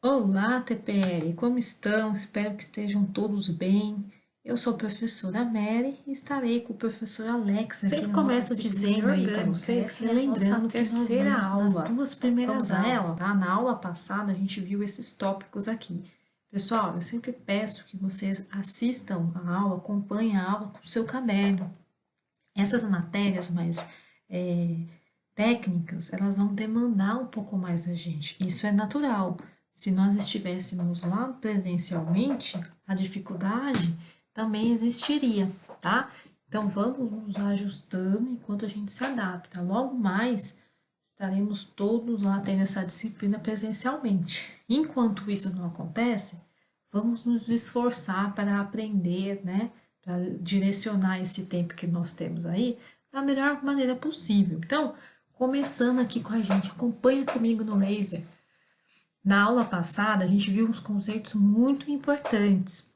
Olá, TPL, como estão? Espero que estejam todos bem. Eu sou a professora Mary e estarei com o professor Alex aqui Sempre na nossa começo disciplina de dizendo aí para orgânica. vocês, Essa é a nossa relembrando que nós terceira vimos nas aula. duas primeiras Vamos a elas, aulas. tá? Na aula passada a gente viu esses tópicos aqui. Pessoal, eu sempre peço que vocês assistam a aula, acompanhem a aula com o seu caderno. Essas matérias mais é, técnicas, elas vão demandar um pouco mais da gente. Isso é natural. Se nós estivéssemos lá presencialmente, a dificuldade também existiria, tá? Então vamos nos ajustando enquanto a gente se adapta. Logo mais estaremos todos lá tendo essa disciplina presencialmente. Enquanto isso não acontece, vamos nos esforçar para aprender, né? Para direcionar esse tempo que nós temos aí da melhor maneira possível. Então, começando aqui com a gente, acompanha comigo no laser. Na aula passada, a gente viu uns conceitos muito importantes.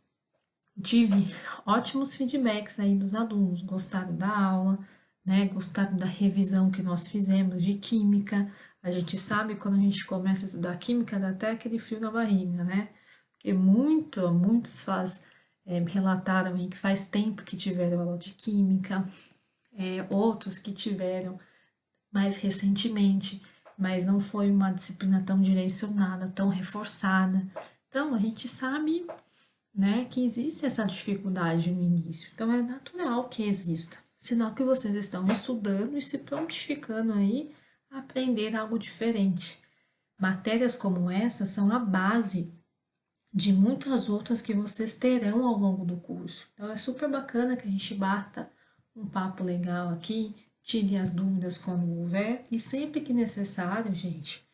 Tive ótimos feedbacks aí dos alunos, gostaram da aula, né? Gostaram da revisão que nós fizemos de química. A gente sabe quando a gente começa a estudar química, dá até aquele frio na barriga, né? Porque muitos relataram aí que faz tempo que tiveram aula de química, outros que tiveram mais recentemente, mas não foi uma disciplina tão direcionada, tão reforçada. Então, a gente sabe, né, que existe essa dificuldade no início. Então, é natural que exista. Sinal que vocês estão estudando e se prontificando aí a aprender algo diferente. Matérias como essa são a base de muitas outras que vocês terão ao longo do curso. Então é super bacana que a gente bata um papo legal aqui, tire as dúvidas quando houver e sempre que necessário, gente,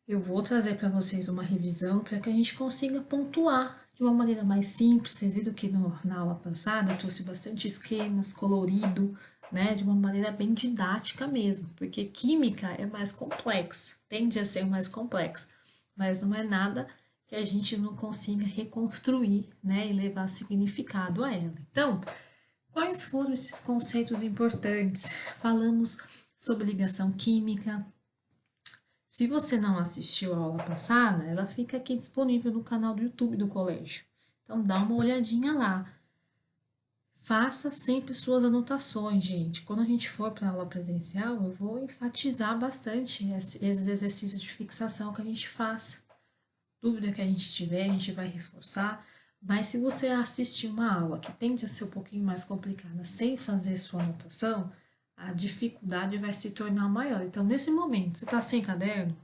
eu vou trazer para vocês uma revisão para que a gente consiga pontuar de uma maneira mais simples. Vocês viram que na aula passada eu trouxe bastante esquemas, colorido, né, de uma maneira bem didática mesmo, porque química é mais complexa, tende a ser mais complexa, mas não é nada que a gente não consiga reconstruir, né, e levar significado a ela. Então, quais foram esses conceitos importantes? Falamos sobre ligação química. Se você não assistiu a aula passada, ela fica aqui disponível no canal do YouTube do colégio. Então dá uma olhadinha lá. Faça sempre suas anotações, gente. Quando a gente for para a aula presencial, eu vou enfatizar bastante esses exercícios de fixação que a gente faz. Dúvida que a gente tiver, a gente vai reforçar. Mas se você assistir uma aula que tende a ser um pouquinho mais complicada sem fazer sua anotação, a dificuldade vai se tornar maior. Então, nesse momento, você está sem caderno?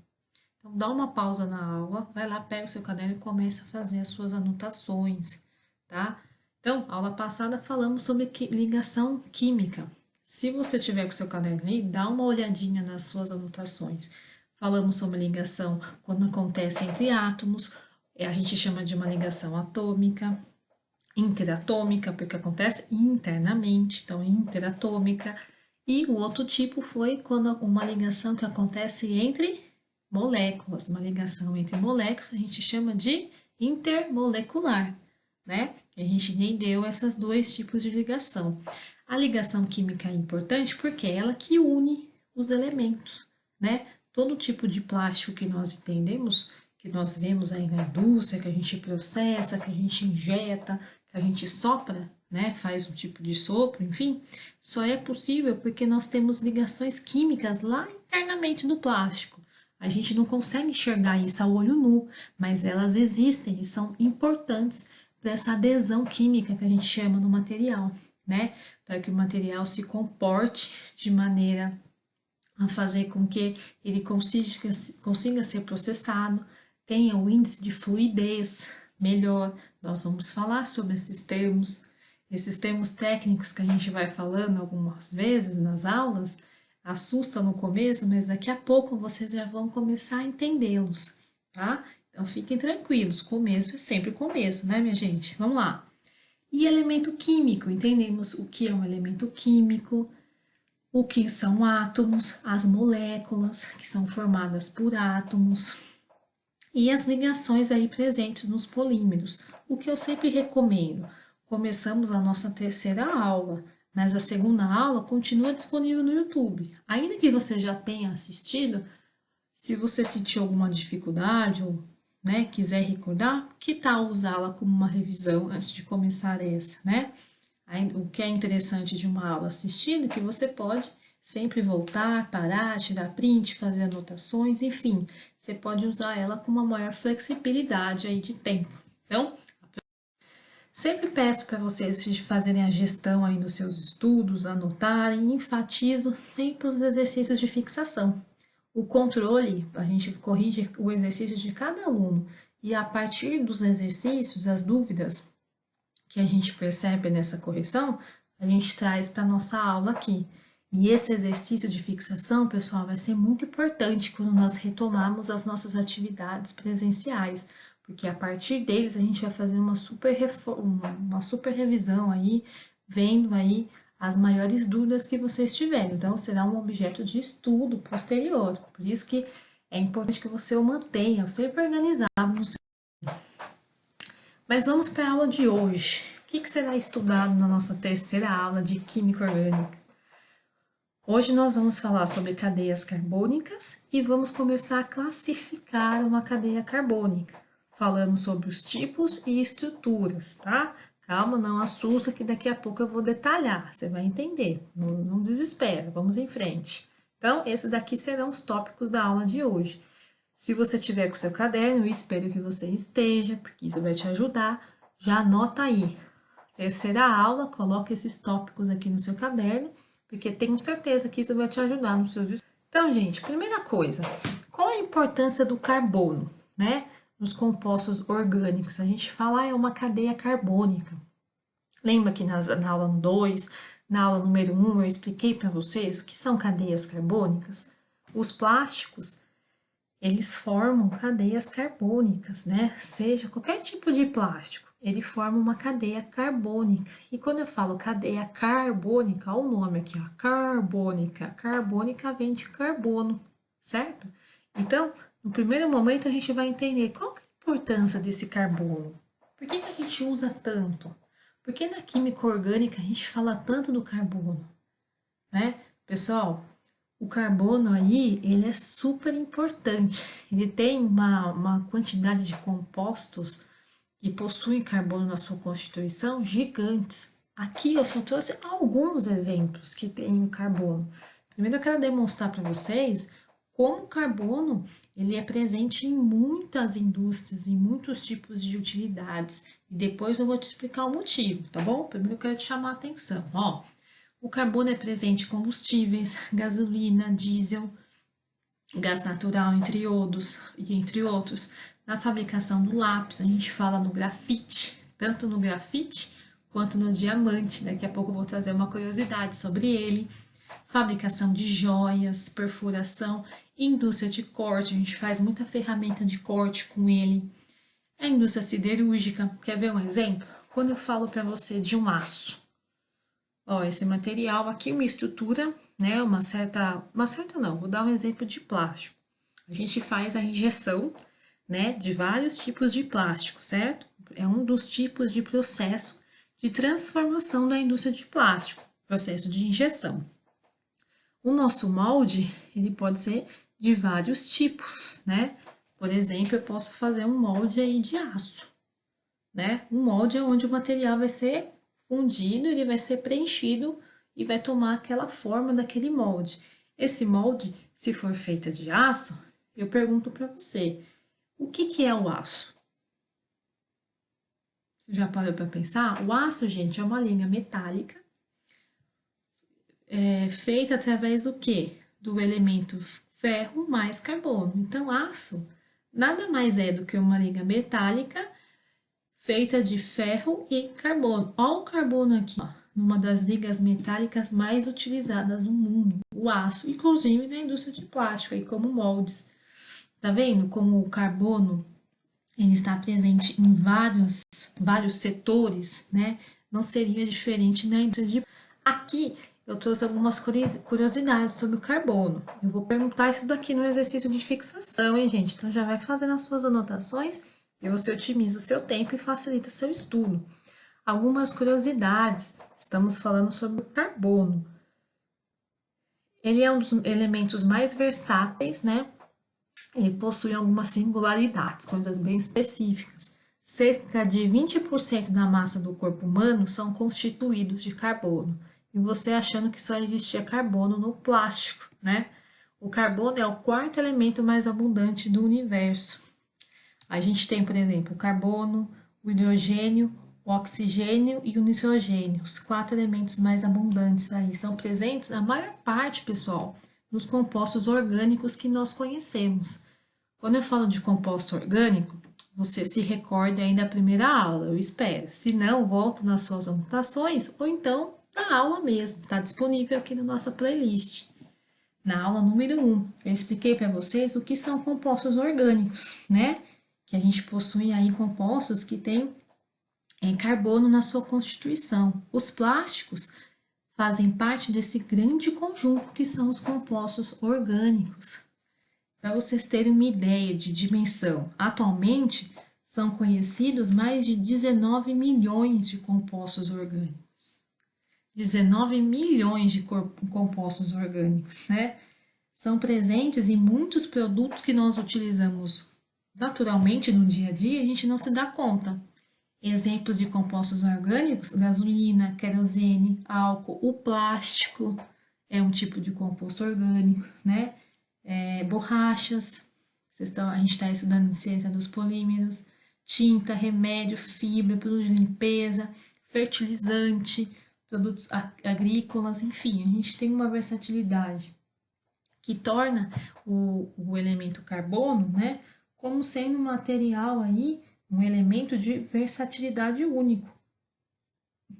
Então, dá uma pausa na aula, vai lá, pega o seu caderno e começa a fazer as suas anotações, tá? Então, aula passada falamos sobre ligação química. Se você tiver com o seu caderno aí, dá uma olhadinha nas suas anotações. Falamos sobre ligação quando acontece entre átomos, a gente chama de uma ligação atômica, interatômica, porque acontece internamente, então interatômica. E o outro tipo foi quando uma ligação que acontece entre moléculas, uma ligação entre moléculas, a gente chama de intermolecular, né? A gente nem deu esses dois tipos de ligação. A ligação química é importante porque é ela que une os elementos, né? Todo tipo de plástico que nós entendemos, que nós vemos aí na indústria, que a gente processa, que a gente injeta, que a gente sopra, né? Faz um tipo de sopro, enfim, só é possível porque nós temos ligações químicas lá internamente do plástico. A gente não consegue enxergar isso ao olho nu, mas elas existem e são importantes para essa adesão química que a gente chama no material, né? Para que o material se comporte de maneira a fazer com que ele consiga ser processado, tenha o índice de fluidez melhor. Nós vamos falar sobre esses termos técnicos que a gente vai falando algumas vezes nas aulas, assusta no começo, mas daqui a pouco vocês já vão começar a entendê-los, tá? Então fiquem tranquilos, começo é sempre começo, né, minha gente? Vamos lá. E elemento químico, entendemos o que é um elemento químico, o que são átomos, as moléculas, que são formadas por átomos, e as ligações aí presentes nos polímeros. O que eu sempre recomendo, começamos a nossa terceira aula, mas a segunda aula continua disponível no YouTube. Ainda que você já tenha assistido, se você sentir alguma dificuldade ou né, quiser recordar, que tal usá-la como uma revisão antes de começar essa, né? O que é interessante de uma aula assistida é que você pode sempre voltar, parar, tirar print, fazer anotações, enfim, você pode usar ela com uma maior flexibilidade aí de tempo. Então, sempre peço para vocês fazerem a gestão aí dos seus estudos, anotarem, enfatizo sempre os exercícios de fixação. O controle, a gente corrige o exercício de cada aluno e a partir dos exercícios, as dúvidas que a gente percebe nessa correção, a gente traz para a nossa aula aqui. E esse exercício de fixação, pessoal, vai ser muito importante quando nós retomarmos as nossas atividades presenciais, porque a partir deles a gente vai fazer uma super revisão aí, vendo aí as maiores dúvidas que vocês tiverem. Então, será um objeto de estudo posterior. Por isso que é importante que você o mantenha sempre organizado no seu. Mas vamos para a aula de hoje. O que será estudado na nossa terceira aula de Química Orgânica? Hoje nós vamos falar sobre cadeias carbônicas e vamos começar a classificar uma cadeia carbônica, falando sobre os tipos e estruturas, tá? Calma, não assusta que daqui a pouco eu vou detalhar, você vai entender, não desespera, vamos em frente. Então, esses daqui serão os tópicos da aula de hoje. Se você tiver com seu caderno, eu espero que você esteja, porque isso vai te ajudar. Já anota aí. Terceira aula, coloque esses tópicos aqui no seu caderno, porque tenho certeza que isso vai te ajudar nos seus estudos. Então, gente, primeira coisa, qual a importância do carbono, né? Nos compostos orgânicos, a gente fala é uma cadeia carbônica. Lembra que na aula 2, na aula número 1, eu expliquei para vocês o que são cadeias carbônicas? Os plásticos, eles formam cadeias carbônicas, né? Seja qualquer tipo de plástico, ele forma uma cadeia carbônica. E quando eu falo cadeia carbônica, olha o nome aqui, ó, carbônica. Carbônica vem de carbono, certo? Então, no primeiro momento, a gente vai entender qual que é a importância desse carbono. Por que a gente usa tanto? Por que na química orgânica a gente fala tanto do carbono, né? Pessoal, o carbono aí, ele é super importante. Ele tem uma quantidade de compostos que possuem carbono na sua constituição gigantes. Aqui eu só trouxe alguns exemplos que têm o carbono. Primeiro eu quero demonstrar para vocês como o carbono ele é presente em muitas indústrias, em muitos tipos de utilidades. E depois eu vou te explicar o motivo, tá bom? Primeiro eu quero te chamar a atenção, ó. O carbono é presente em combustíveis, gasolina, diesel, gás natural, entre outros. Na fabricação do lápis, a gente fala no grafite, tanto no grafite quanto no diamante. Daqui a pouco eu vou trazer uma curiosidade sobre ele. Fabricação de joias, perfuração, indústria de corte, a gente faz muita ferramenta de corte com ele. A indústria siderúrgica, quer ver um exemplo? Quando eu falo para você de um aço, ó, esse material aqui, uma estrutura, né, uma certa não, vou dar um exemplo de plástico. A gente faz a injeção, né, de vários tipos de plástico, certo? É um dos tipos de processo de transformação da indústria de plástico, processo de injeção. O nosso molde, ele pode ser de vários tipos, né? Por exemplo, eu posso fazer um molde aí de aço, né? Um molde é onde o material vai ser fundido, ele vai ser preenchido e vai tomar aquela forma daquele molde. Esse molde, se for feito de aço, eu pergunto para você, o que é o aço? Você já parou para pensar? O aço, gente, é uma linha metálica feita através do quê? Do elemento ferro mais carbono. Então, aço nada mais é do que uma liga metálica feita de ferro e carbono. Olha o carbono aqui, ó, uma das ligas metálicas mais utilizadas no mundo, o aço, inclusive na indústria de plástico, aí como moldes. Tá vendo como o carbono ele está presente em vários setores, né? Não seria diferente na indústria de... Aqui eu trouxe algumas curiosidades sobre o carbono. Eu vou perguntar isso daqui no exercício de fixação, hein, gente? Então já vai fazendo as suas anotações e você otimiza o seu tempo e facilita seu estudo. Algumas curiosidades, estamos falando sobre o carbono. Ele é um dos elementos mais versáteis, né? ele possui algumas singularidades, coisas bem específicas. Cerca de 20% da massa do corpo humano são constituídos de carbono. E você achando que só existia carbono no plástico, né? O carbono é o quarto elemento mais abundante do universo. A gente tem, por exemplo, o carbono, o hidrogênio, o oxigênio e o nitrogênio. Os quatro elementos mais abundantes aí são presentes, a maior parte, pessoal, dos compostos orgânicos que nós conhecemos. Quando eu falo de composto orgânico, você se recorda aí da primeira aula, eu espero. Se não, volta nas suas anotações ou então na aula mesmo, está disponível aqui na nossa playlist. Na aula número 1, eu expliquei para vocês o que são compostos orgânicos, né? Que a gente possui aí compostos que têm carbono na sua constituição. Os plásticos fazem parte desse grande conjunto que são os compostos orgânicos. Para vocês terem uma ideia de dimensão, atualmente são conhecidos mais de 19 milhões de compostos orgânicos. 19 milhões de compostos orgânicos, né? São presentes em muitos produtos que nós utilizamos naturalmente no dia a dia, a gente não se dá conta. Exemplos de compostos orgânicos: gasolina, querosene, álcool, o plástico é um tipo de composto orgânico, né? Borrachas, a gente está estudando ciência dos polímeros, tinta, remédio, fibra, produto de limpeza, fertilizante, produtos agrícolas, enfim, a gente tem uma versatilidade que torna o elemento carbono, né, como sendo um material aí, um elemento de versatilidade único,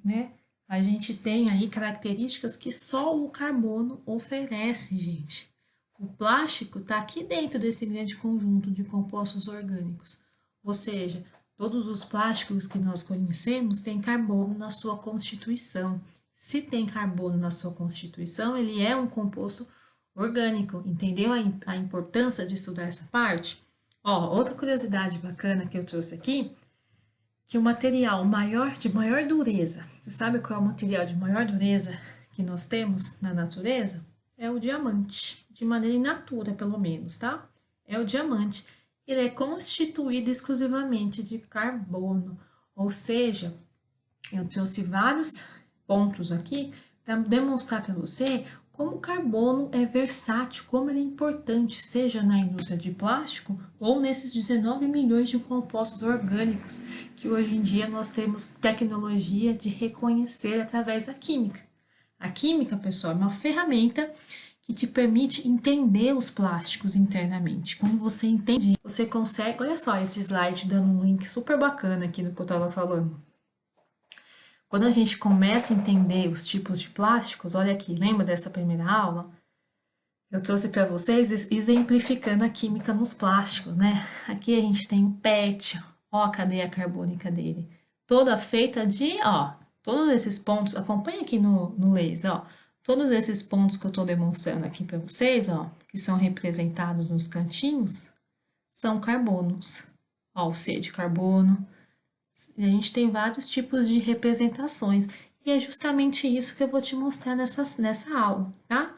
né? A gente tem aí características que só o carbono oferece, gente. O plástico está aqui dentro desse grande conjunto de compostos orgânicos, ou seja, todos os plásticos que nós conhecemos têm carbono na sua constituição. Se tem carbono na sua constituição, ele é um composto orgânico. Entendeu a importância de estudar essa parte? Ó, outra curiosidade bacana que eu trouxe aqui, que o material de maior dureza, você sabe qual é o material de maior dureza que nós temos na natureza? É o diamante, de maneira in natura, pelo menos, tá? É o diamante. Ele é constituído exclusivamente de carbono, ou seja, eu trouxe vários pontos aqui para demonstrar para você como o carbono é versátil, como ele é importante, seja na indústria de plástico ou nesses 19 milhões de compostos orgânicos que hoje em dia nós temos tecnologia de reconhecer através da química. A química, pessoal, é uma ferramenta que te permite entender os plásticos internamente. Quando você entende, você consegue... Olha só esse slide dando um link super bacana aqui no que eu estava falando. Quando a gente começa a entender os tipos de plásticos, olha aqui, lembra dessa primeira aula? Eu trouxe para vocês exemplificando a química nos plásticos, né? Aqui a gente tem o PET, ó a cadeia carbônica dele, toda feita de, ó, todos esses pontos, acompanha aqui no laser, ó, todos esses pontos que eu estou demonstrando aqui para vocês, ó, que são representados nos cantinhos, são carbonos. Ó, o C de carbono. A gente tem vários tipos de representações e é justamente isso que eu vou te mostrar nessa aula, tá?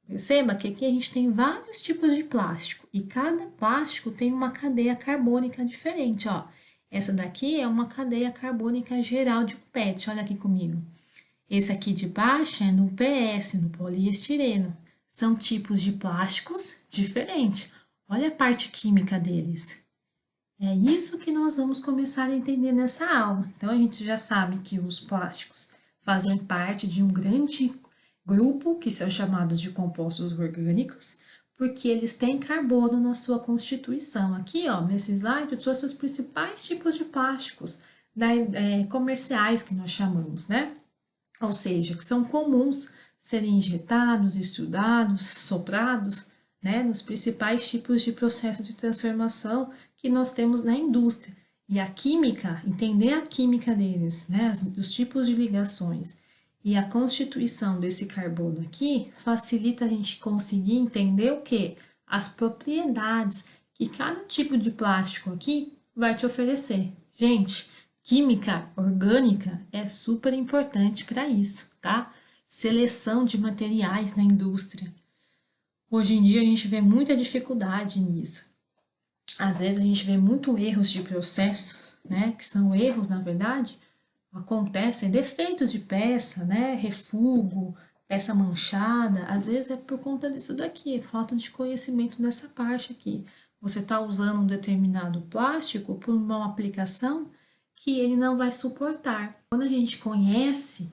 Perceba que aqui a gente tem vários tipos de plástico e cada plástico tem uma cadeia carbônica diferente, ó. Essa daqui é uma cadeia carbônica geral de um PET, olha aqui comigo. Esse aqui de baixo é no PS, no poliestireno. São tipos de plásticos diferentes. Olha a parte química deles. É isso que nós vamos começar a entender nessa aula. Então, a gente já sabe que os plásticos fazem parte de um grande grupo, que são chamados de compostos orgânicos, porque eles têm carbono na sua constituição. Aqui, ó, nesse slide, eu trouxe os principais tipos de plásticos comerciais que nós chamamos, né? Ou seja, que são comuns serem injetados, estudados, soprados, né, nos principais tipos de processo de transformação que nós temos na indústria. E a química, entender a química deles, né, os tipos de ligações e a constituição desse carbono aqui, facilita a gente conseguir entender o quê? As propriedades que cada tipo de plástico aqui vai te oferecer. Gente, química orgânica é super importante para isso, tá? Seleção de materiais na indústria. Hoje em dia a gente vê muita dificuldade nisso. às vezes a gente vê muito erros de processo, né? Que são erros, na verdade, acontecem defeitos de peça, né? Refugo, peça manchada, às vezes é por conta disso daqui, é falta de conhecimento dessa parte aqui. Você está usando um determinado plástico por uma aplicação que ele não vai suportar. Quando a gente conhece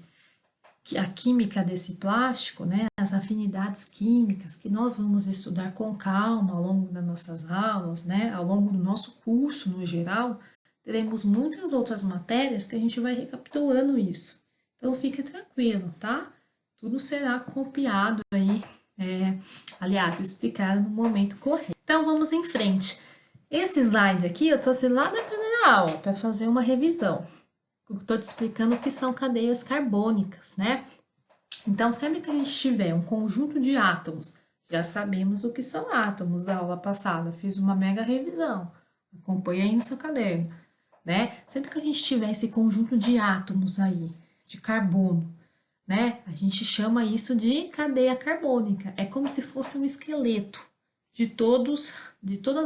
a química desse plástico, né, as afinidades químicas que nós vamos estudar com calma ao longo das nossas aulas, né, ao longo do nosso curso no geral, teremos muitas outras matérias que a gente vai recapitulando isso. Então fique tranquilo, tá? Tudo será copiado aí, aliás, explicado no momento correto. Então vamos em frente. Esse slide aqui eu trouxe lá da primeira aula para fazer uma revisão. Estou te explicando o que são cadeias carbônicas, né? Então, sempre que a gente tiver um conjunto de átomos, já sabemos o que são átomos da aula passada, fiz uma mega revisão, acompanhe aí no seu caderno, né? Sempre que a gente tiver esse conjunto de átomos aí, de carbono, né? A gente chama isso de cadeia carbônica, é como se fosse um esqueleto de todas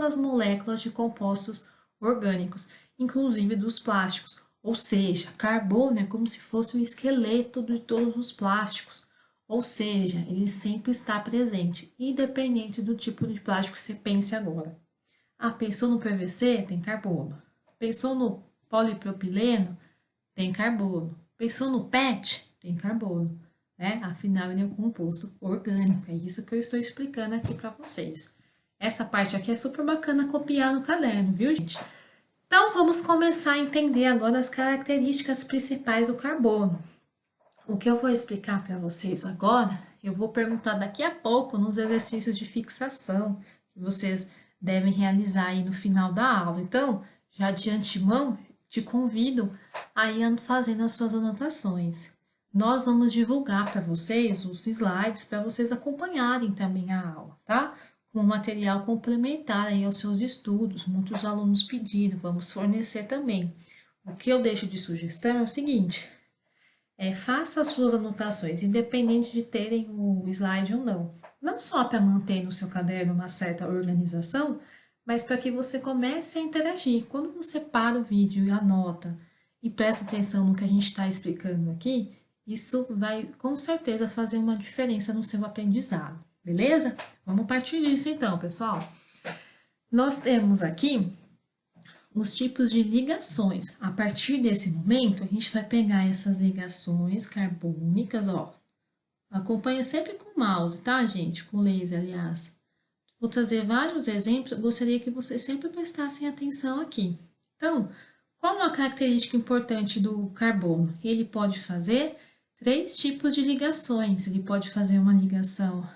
as moléculas de compostos orgânicos, inclusive dos plásticos. Ou seja, carbono é como se fosse o esqueleto de todos os plásticos. Ou seja, ele sempre está presente, independente do tipo de plástico que você pense agora. Ah, pensou no PVC? Tem carbono. Pensou no polipropileno? Tem carbono. Pensou no PET? Tem carbono. Né? Afinal, ele é um composto orgânico. É isso que eu estou explicando aqui para vocês. Essa parte aqui é super bacana copiar no caderno, viu, gente? Então, vamos começar a entender agora as características principais do carbono. O que eu vou explicar para vocês agora, eu vou perguntar daqui a pouco nos exercícios de fixação que vocês devem realizar aí no final da aula. Então, já de antemão, te convido a ir fazendo as suas anotações. Nós vamos divulgar para vocês os slides para vocês acompanharem também a aula, tá? Com material complementar aí aos seus estudos. Muitos alunos pediram, vamos fornecer também. O que eu deixo de sugestão é o seguinte: faça as suas anotações, independente de terem o slide ou não. Não só para manter no seu caderno uma certa organização, mas para que você comece a interagir. Quando você para o vídeo e anota e presta atenção no que a gente está explicando aqui, isso vai com certeza fazer uma diferença no seu aprendizado, beleza? Vamos partir disso então, pessoal. Nós temos aqui os tipos de ligações. A partir desse momento, a gente vai pegar essas ligações carbônicas, ó. Acompanha sempre com o mouse, tá, gente? Com o laser, aliás. Vou trazer vários exemplos, eu gostaria que vocês sempre prestassem atenção aqui. Então, qual é uma característica importante do carbono? Ele pode fazer 3 tipos de ligações. Ele pode fazer uma ligação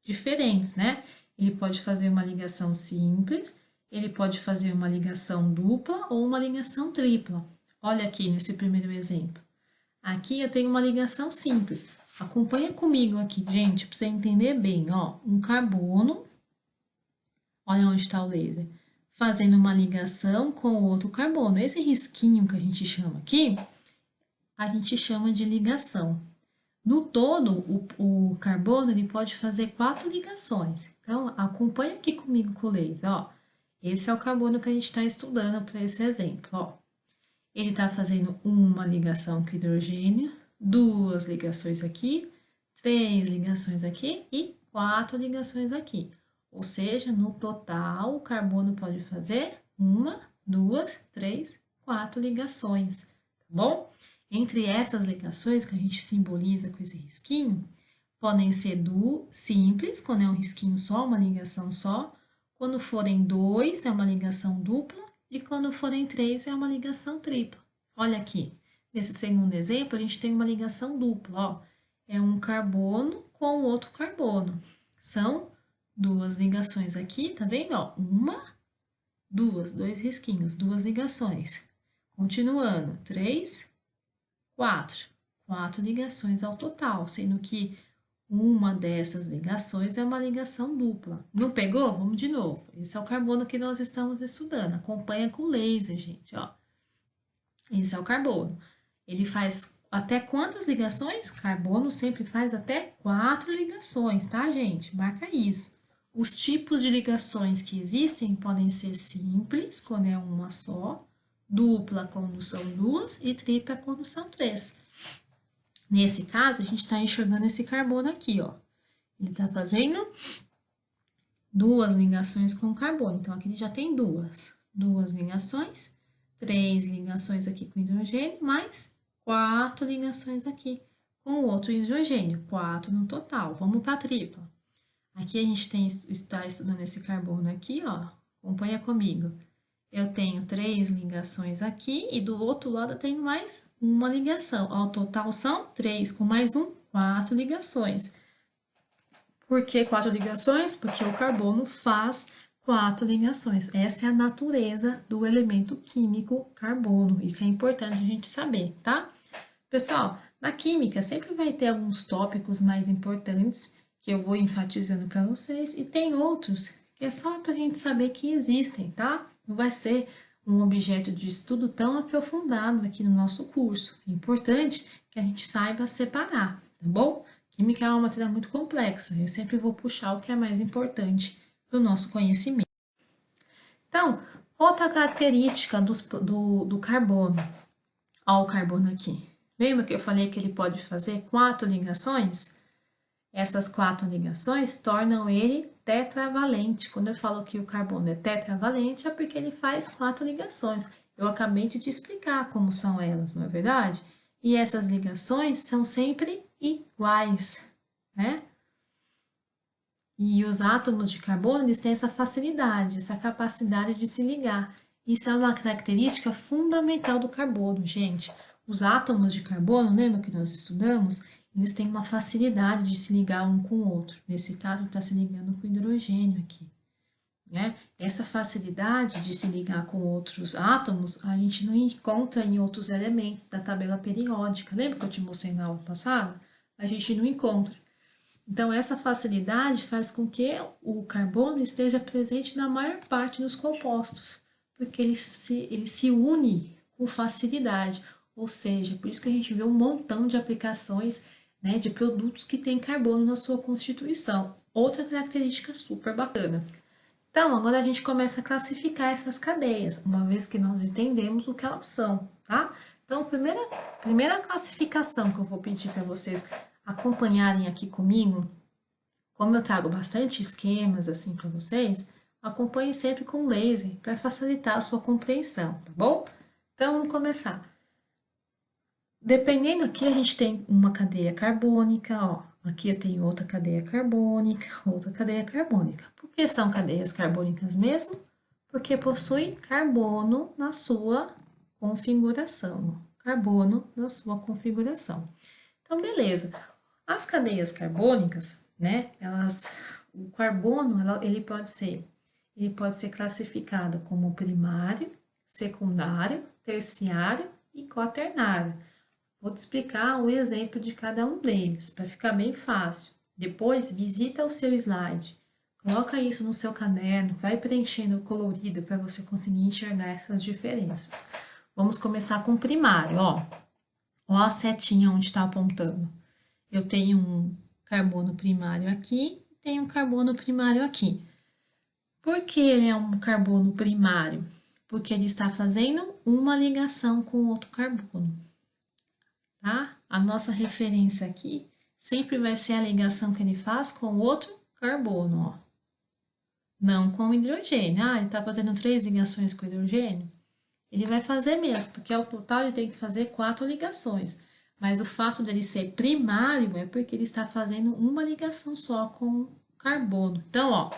diferente, né? Ele pode fazer uma ligação simples, ele pode fazer uma ligação dupla ou uma ligação tripla. Olha aqui nesse primeiro exemplo. Aqui eu tenho uma ligação simples. Acompanha comigo aqui, gente, para você entender bem. Ó, um carbono, olha onde está o laser, fazendo uma ligação com outro carbono. Esse risquinho que a gente chama aqui, a gente chama de ligação. No todo, o carbono ele pode fazer 4 ligações. Então, acompanha aqui comigo com o laser, ó. Esse é o carbono que a gente está estudando para esse exemplo, ó. Ele está fazendo uma ligação com hidrogênio, 2 ligações aqui, 3 ligações aqui e 4 ligações aqui. Ou seja, no total, o carbono pode fazer 1, 2, 3, 4 ligações, tá bom? Entre essas ligações que a gente simboliza com esse risquinho, podem ser simples, quando é um risquinho só, uma ligação só. Quando forem 2, é uma ligação dupla. E quando forem 3, é uma ligação tripla. Olha aqui, nesse segundo exemplo, a gente tem uma ligação dupla, ó. É um carbono com outro carbono. São 2 ligações aqui, tá vendo? Ó, 1, 2, 2 risquinhos, 2 ligações. Continuando, 3, 4. 4 ligações ao total, sendo que uma dessas ligações é uma ligação dupla. Não pegou? Vamos de novo. Esse é o carbono que nós estamos estudando. Acompanha com laser, gente, ó. Esse é o carbono. Ele faz até quantas ligações? Carbono sempre faz até 4 ligações, tá, gente? Marca isso. Os tipos de ligações que existem podem ser simples, quando é uma só, dupla, quando são duas, e tripla, quando são três. Nesse caso, a gente está enxergando esse carbono aqui, ó. Ele está fazendo duas ligações com o carbono. Então, aqui ele já tem duas ligações, 3 ligações aqui com hidrogênio, mais 4 ligações aqui com o outro hidrogênio, 4 no total. Vamos para a tripla. Aqui a gente está estudando esse carbono aqui, ó. Acompanha comigo. Eu tenho 3 ligações aqui e do outro lado eu tenho mais uma ligação. Ao total são 3, com mais 4 ligações. Por que 4 ligações? Porque o carbono faz 4 ligações. Essa é a natureza do elemento químico carbono. Isso é importante a gente saber, tá? Pessoal, na química sempre vai ter alguns tópicos mais importantes que eu vou enfatizando para vocês e tem outros que é só para a gente saber que existem, tá? Não vai ser um objeto de estudo tão aprofundado aqui no nosso curso. É importante que a gente saiba separar, tá bom? Química é uma matéria muito complexa, eu sempre vou puxar o que é mais importante do nosso conhecimento. Então, outra característica do carbono, ó o carbono aqui. Lembra que eu falei que ele pode fazer 4 ligações? Essas 4 ligações tornam ele tetravalente. Quando eu falo que o carbono é tetravalente, é porque ele faz 4 ligações. Eu acabei de te explicar como são elas, não é verdade? E essas ligações são sempre iguais, né? E os átomos de carbono, eles têm essa facilidade, essa capacidade de se ligar. Isso é uma característica fundamental do carbono, gente. Os átomos de carbono, lembra que nós estudamos? Eles têm uma facilidade de se ligar um com o outro. Nesse caso, está se ligando com o hidrogênio aqui. Né? Essa facilidade de se ligar com outros átomos, a gente não encontra em outros elementos da tabela periódica. Lembra que eu te mostrei na aula passada? A gente não encontra. Então, essa facilidade faz com que o carbono esteja presente na maior parte dos compostos, porque ele se une com facilidade. Ou seja, por isso que a gente vê um montão de aplicações, né, de produtos que têm carbono na sua constituição. Outra característica super bacana. Então, agora a gente começa a classificar essas cadeias, uma vez que nós entendemos o que elas são, tá? Então, primeira classificação que eu vou pedir para vocês acompanharem aqui comigo, como eu trago bastante esquemas assim para vocês, acompanhe sempre com laser para facilitar a sua compreensão, tá bom? Então, vamos começar. Dependendo aqui, a gente tem uma cadeia carbônica, ó. Aqui eu tenho outra cadeia carbônica, outra cadeia carbônica. Por que são cadeias carbônicas mesmo? Porque possui carbono na sua configuração. Carbono na sua configuração. Então, beleza. As cadeias carbônicas, né? O carbono, ele pode ser classificado como primário, secundário, terciário e quaternário. Vou te explicar o exemplo de cada um deles, para ficar bem fácil. Depois, visita o seu slide, coloca isso no seu caderno, vai preenchendo o colorido para você conseguir enxergar essas diferenças. Vamos começar com o primário, ó. Ó a setinha onde está apontando. Eu tenho um carbono primário aqui e tenho um carbono primário aqui. Por que ele é um carbono primário? Porque ele está fazendo uma ligação com outro carbono. Tá? A nossa referência aqui sempre vai ser a ligação que ele faz com outro carbono, ó. Não com o hidrogênio. Ah, ele está fazendo 3 ligações com o hidrogênio? Ele vai fazer mesmo, porque ao total ele tem que fazer 4 ligações. Mas o fato dele ser primário é porque ele está fazendo uma ligação só com o carbono. Então, ó,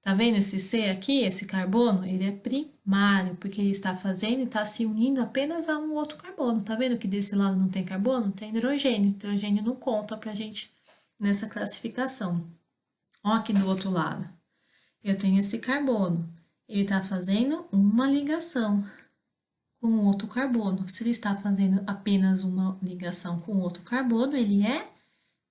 tá vendo esse C aqui, esse carbono? Ele é primário, porque ele está fazendo e está se unindo apenas a um outro carbono. Tá vendo que desse lado não tem carbono? Tem hidrogênio. Hidrogênio não conta pra gente nessa classificação. Ó aqui do outro lado. Eu tenho esse carbono. Ele está fazendo uma ligação com outro carbono. Se ele está fazendo apenas uma ligação com outro carbono, ele é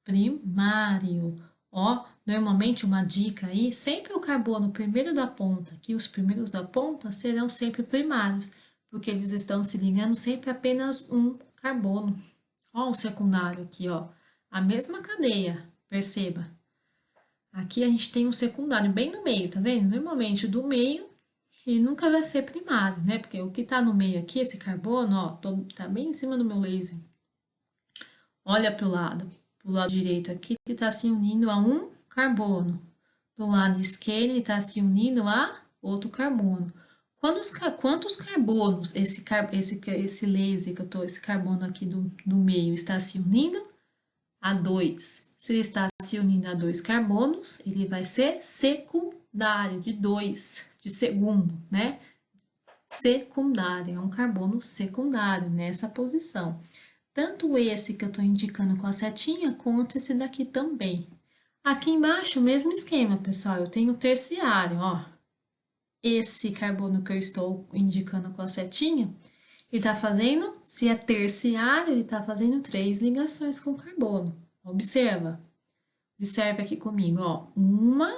primário. Ó, normalmente uma dica aí, sempre o carbono primeiro da ponta, que os primeiros da ponta serão sempre primários, porque eles estão se ligando sempre a apenas um carbono. Ó o secundário aqui, ó, a mesma cadeia, perceba. Aqui a gente tem um secundário bem no meio, tá vendo? Normalmente o do meio, ele nunca vai ser primário, né? Porque o que tá no meio aqui, esse carbono, ó, tá bem em cima do meu laser. Olha pro lado direito aqui, ele tá se unindo a um carbono. Do lado esquerdo, ele está se unindo a outro carbono. Quantos carbonos esse laser que eu tô, esse carbono aqui do meio está se unindo? A 2. Se ele está se unindo a 2 carbonos, ele vai ser secundário, de 2, de segundo, né? Secundário, é um carbono secundário nessa posição. Tanto esse que eu estou indicando com a setinha, quanto esse daqui também. Aqui embaixo, o mesmo esquema, pessoal. Eu tenho o terciário, ó. Esse carbono que eu estou indicando com a setinha, ele está fazendo, se é terciário, ele está fazendo 3 ligações com carbono. Observa. Observe aqui comigo, ó. Uma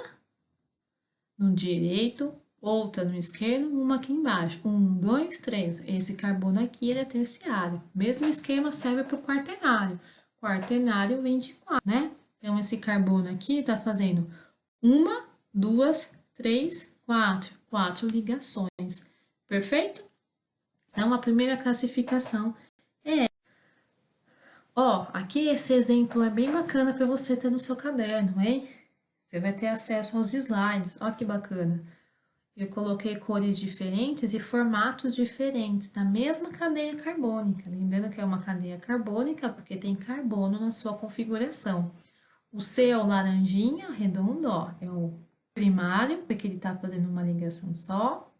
no direito, outra no esquerdo, uma aqui embaixo. 1, 2, 3. Esse carbono aqui, ele é terciário. Mesmo esquema serve para o quaternário. Quaternário vem de 4, né? Então, esse carbono aqui está fazendo 1, 2, 3, 4. 4 ligações. Perfeito? Então, a primeira classificação é... Ó, aqui esse exemplo é bem bacana para você ter no seu caderno, hein? Você vai ter acesso aos slides. Ó que bacana. Eu coloquei cores diferentes e formatos diferentes na mesma cadeia carbônica. Lembrando que é uma cadeia carbônica porque tem carbono na sua configuração. O C é o laranjinha, redondo, ó, é o primário, porque ele está fazendo uma ligação só.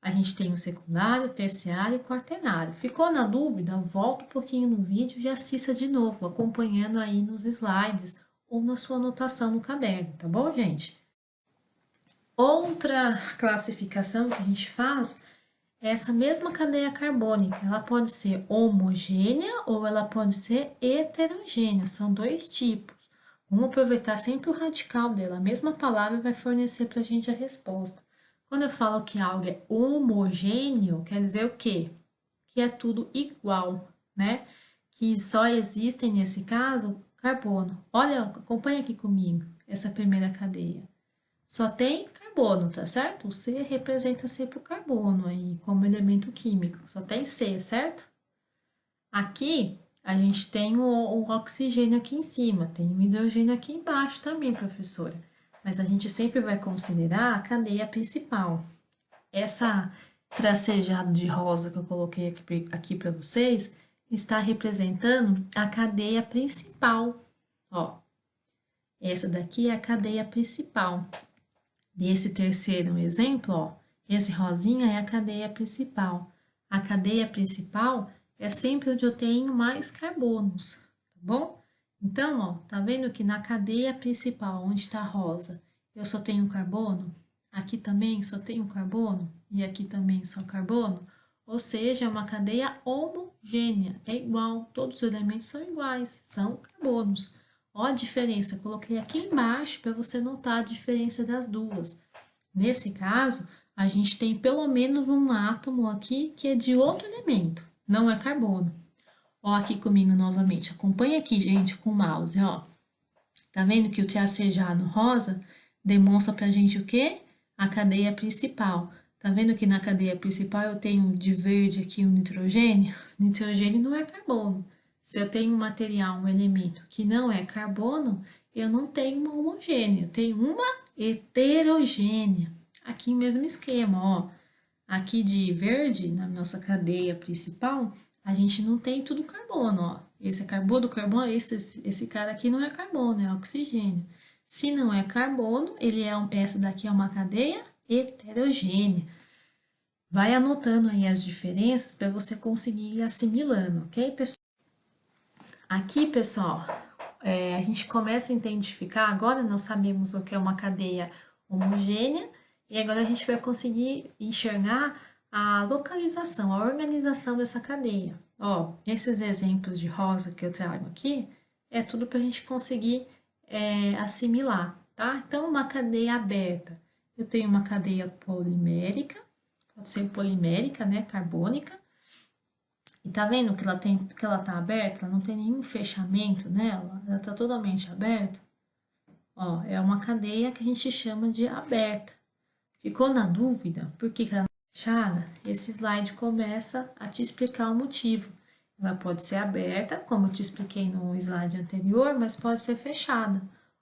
A gente tem o secundário, terciário e quaternário. Ficou na dúvida? Volta um pouquinho no vídeo e assista de novo, acompanhando aí nos slides ou na sua anotação no caderno, tá bom, gente? Outra classificação que a gente faz é essa mesma cadeia carbônica. Ela pode ser homogênea ou ela pode ser heterogênea. São 2 tipos. Vamos aproveitar sempre o radical dela. A mesma palavra vai fornecer para a gente a resposta. Quando eu falo que algo é homogêneo, quer dizer o quê? Que é tudo igual, né? Que só existem, nesse caso, carbono. Olha, acompanha aqui comigo essa primeira cadeia. Só tem carbono, tá certo? O C representa sempre o carbono aí, como elemento químico. Só tem C, certo? Aqui, a gente tem o oxigênio aqui em cima, tem o hidrogênio aqui embaixo também, professora. Mas a gente sempre vai considerar a cadeia principal. Essa tracejado de rosa que eu coloquei aqui para vocês está representando a cadeia principal. Ó, essa daqui é a cadeia principal. Desse terceiro exemplo, ó, esse rosinha é a cadeia principal. A cadeia principal é sempre onde eu tenho mais carbonos, tá bom? Então, ó, tá vendo que na cadeia principal, onde está rosa, eu só tenho carbono? Aqui também só tenho carbono? E aqui também só carbono? Ou seja, é uma cadeia homogênea, é igual, todos os elementos são iguais, são carbonos. Ó a diferença, coloquei aqui embaixo para você notar a diferença das duas. Nesse caso, a gente tem pelo menos um átomo aqui que é de outro elemento, não é carbono. Ó aqui comigo novamente, acompanha aqui, gente, com o mouse, ó. Tá vendo que o tracejado rosa demonstra pra gente o quê? A cadeia principal. Tá vendo que na cadeia principal eu tenho de verde aqui o nitrogênio? Nitrogênio não é carbono. Se eu tenho um material, um elemento que não é carbono, eu não tenho uma homogênea, eu tenho uma heterogênea. Aqui mesmo esquema, ó. Aqui de verde, na nossa cadeia principal, a gente não tem tudo carbono, ó. Esse é carbono, esse cara aqui não é carbono, é oxigênio. Se não é carbono, essa daqui é uma cadeia heterogênea. Vai anotando aí as diferenças para você conseguir ir assimilando, ok, pessoal? Aqui, pessoal, a gente começa a identificar, agora nós sabemos o que é uma cadeia homogênea, e agora a gente vai conseguir enxergar a localização, a organização dessa cadeia. Ó, esses exemplos de rosa que eu trago aqui, é tudo para a gente conseguir assimilar, tá? Então, uma cadeia aberta, eu tenho uma cadeia polimérica, pode ser polimérica, né, carbônica, e tá vendo que ela tá aberta? Ela não tem nenhum fechamento nela, ela tá totalmente aberta. Ó, é uma cadeia que a gente chama de aberta. Ficou na dúvida por que ela é fechada? Esse slide começa a te explicar o motivo. Ela pode ser aberta, como eu te expliquei no slide anterior, mas pode ser fechada.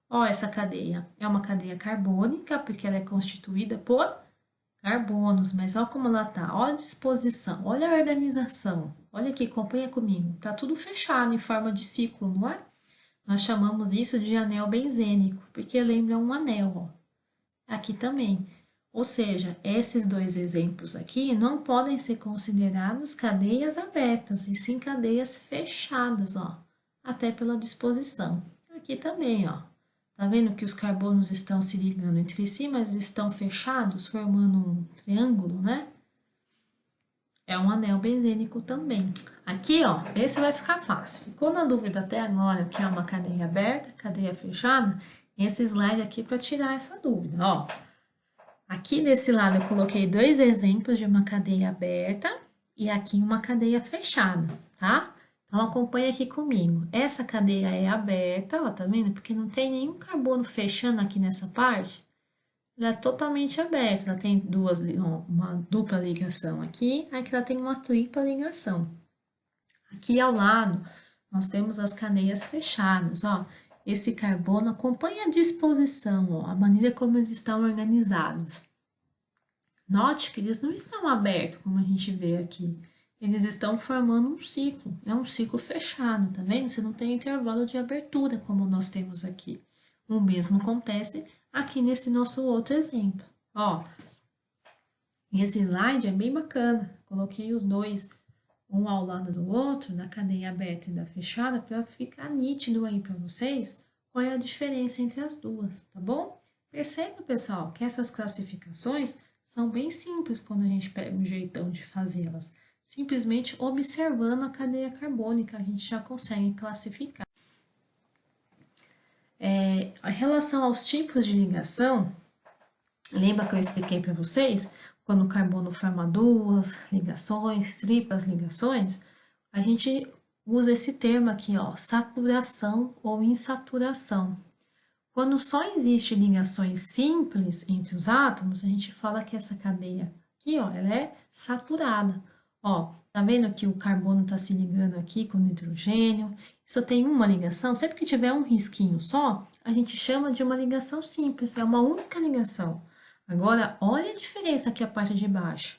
Ó, essa cadeia é uma cadeia carbônica, porque ela é constituída por carbonos, mas olha como ela tá, olha a disposição, olha a organização. Olha aqui, acompanha comigo. Tá tudo fechado em forma de ciclo, não é? Nós chamamos isso de anel benzênico, porque lembra um anel, ó. Aqui também. Ou seja, esses dois exemplos aqui não podem ser considerados cadeias abertas, e sim cadeias fechadas, ó, até pela disposição. Aqui também, ó. Tá vendo que os carbonos estão se ligando entre si, mas estão fechados, formando um triângulo, né? É um anel benzênico também. Aqui, ó, esse vai ficar fácil. Ficou na dúvida até agora o que é uma cadeia aberta, cadeia fechada? Esse slide aqui para tirar essa dúvida, ó. Aqui desse lado eu coloquei dois exemplos de uma cadeia aberta e aqui uma cadeia fechada, tá? Então acompanha aqui comigo. Essa cadeia é aberta, ó, tá vendo? Porque não tem nenhum carbono fechando aqui nessa parte. Ela é totalmente aberta, ela tem uma dupla ligação aqui, aqui ela tem uma tripla ligação. Aqui ao lado, nós temos as cadeias fechadas, ó. Esse carbono acompanha a disposição, ó, a maneira como eles estão organizados. Note que eles não estão abertos, como a gente vê aqui. Eles estão formando um ciclo, é um ciclo fechado, tá vendo? Você não tem intervalo de abertura, como nós temos aqui. O mesmo acontece aqui nesse nosso outro exemplo. Ó, esse slide é bem bacana. Coloquei os dois, um ao lado do outro, da cadeia aberta e da fechada, para ficar nítido aí para vocês qual é a diferença entre as duas, tá bom? Perceba, pessoal, que essas classificações são bem simples quando a gente pega um jeitão de fazê-las. Simplesmente observando a cadeia carbônica, a gente já consegue classificar. Em relação aos tipos de ligação, lembra que eu expliquei para vocês? Quando o carbono forma duas ligações, triplas ligações, a gente usa esse termo aqui, ó, saturação ou insaturação. Quando só existe ligações simples entre os átomos, a gente fala que essa cadeia aqui, ó, ela é saturada. Ó, tá vendo que o carbono está se ligando aqui com o nitrogênio? Só tem uma ligação. Sempre que tiver um risquinho só, a gente chama de uma ligação simples. É uma única ligação. Agora, olha a diferença aqui a parte de baixo.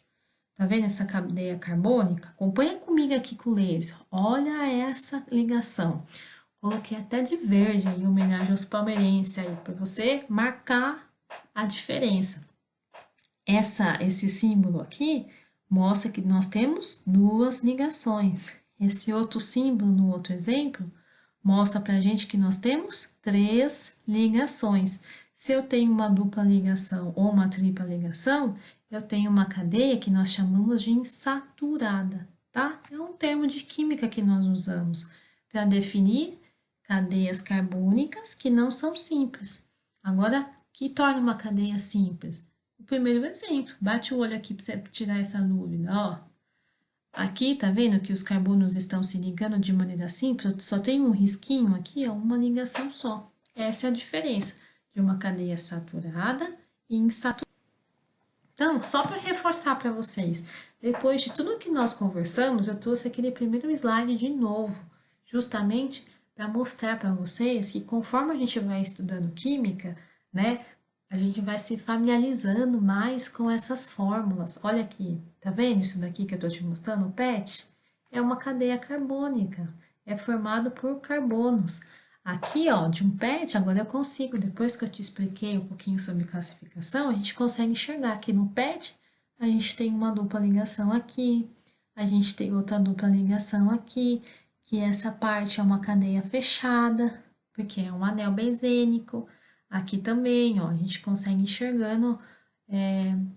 Tá vendo essa cadeia carbônica? Acompanha comigo aqui com o laser. Olha essa ligação. Coloquei até de verde em homenagem aos palmeirenses aí, para você marcar a diferença. Esse símbolo aqui mostra que nós temos duas ligações. Esse outro símbolo no outro exemplo mostra para a gente que nós temos três ligações. Se eu tenho uma dupla ligação ou uma tripla ligação, eu tenho uma cadeia que nós chamamos de insaturada, tá? É um termo de química que nós usamos para definir cadeias carbônicas que não são simples. Agora, o que torna uma cadeia simples? O primeiro exemplo, bate o olho aqui para você tirar essa dúvida, ó. Aqui, tá vendo que os carbonos estão se ligando de maneira simples? Só tem um risquinho aqui, ó, uma ligação só. Essa é a diferença de uma cadeia saturada e insaturada. Então, só para reforçar para vocês, depois de tudo que nós conversamos, eu trouxe aquele primeiro slide de novo, justamente para mostrar para vocês que conforme a gente vai estudando química, né, a gente vai se familiarizando mais com essas fórmulas. Olha aqui, tá vendo isso daqui que eu estou te mostrando? O PET é uma cadeia carbônica, é formado por carbonos. Aqui, ó, de um PET, agora eu consigo, depois que eu te expliquei um pouquinho sobre classificação, a gente consegue enxergar que no PET a gente tem uma dupla ligação aqui, a gente tem outra dupla ligação aqui, que essa parte é uma cadeia fechada, porque é um anel benzênico. Aqui também, ó, a gente consegue enxergando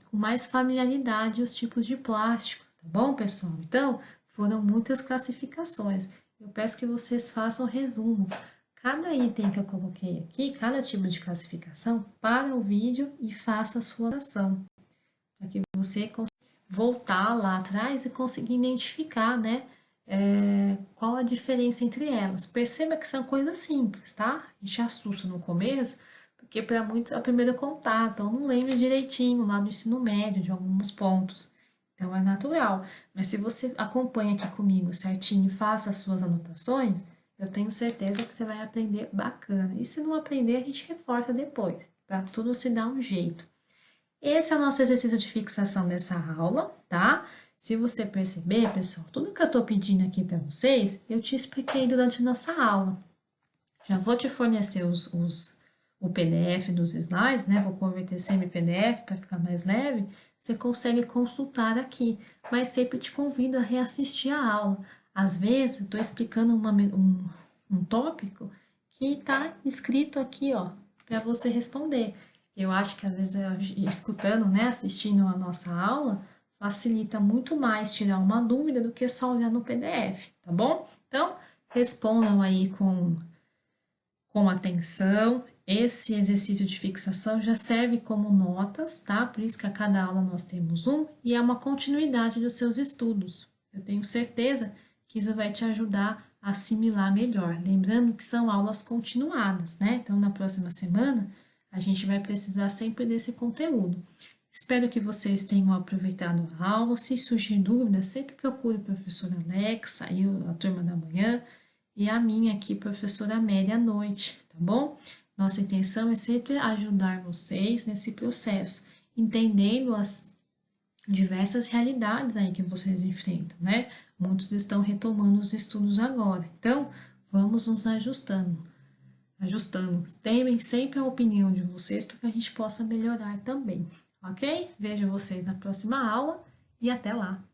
com mais familiaridade os tipos de plásticos, tá bom, pessoal? Então, foram muitas classificações. Eu peço que vocês façam resumo. Cada item que eu coloquei aqui, cada tipo de classificação, para o vídeo e faça a sua oração, para que você consiga voltar lá atrás e conseguir identificar, né, qual a diferença entre elas. Perceba que são coisas simples, tá? A gente assusta no começo, Porque para muitos é o primeiro contato, ou não lembra direitinho lá do ensino médio, de alguns pontos. Então é natural. Mas se você acompanha aqui comigo certinho e faça as suas anotações, eu tenho certeza que você vai aprender bacana. E se não aprender, a gente reforça depois, para tudo se dar um jeito. Esse é o nosso exercício de fixação dessa aula, tá? Se você perceber, pessoal, tudo que eu estou pedindo aqui para vocês, eu te expliquei durante a nossa aula. Já vou te fornecer o PDF dos slides, né? Vou converter semi-PDF para ficar mais leve. Você consegue consultar aqui, mas sempre te convido a reassistir a aula. Às vezes, estou explicando um tópico que está escrito aqui, ó, para você responder. Eu acho que às vezes, escutando, né, assistindo a nossa aula, facilita muito mais tirar uma dúvida do que só olhar no PDF, tá bom? Então, respondam aí com atenção. Esse exercício de fixação já serve como notas, tá? Por isso que a cada aula nós temos um e é uma continuidade dos seus estudos. Eu tenho certeza que isso vai te ajudar a assimilar melhor. Lembrando que são aulas continuadas, né? Então, na próxima semana, a gente vai precisar sempre desse conteúdo. Espero que vocês tenham aproveitado a aula. Se surgir dúvida, sempre procure o professor Alex, aí a turma da manhã, e a minha aqui, professora Amélia, à noite, tá bom? Nossa intenção é sempre ajudar vocês nesse processo, entendendo as diversas realidades aí que vocês enfrentam, né? Muitos estão retomando os estudos agora, então vamos nos ajustando. Temem sempre a opinião de vocês para que a gente possa melhorar também, ok? Vejo vocês na próxima aula e até lá!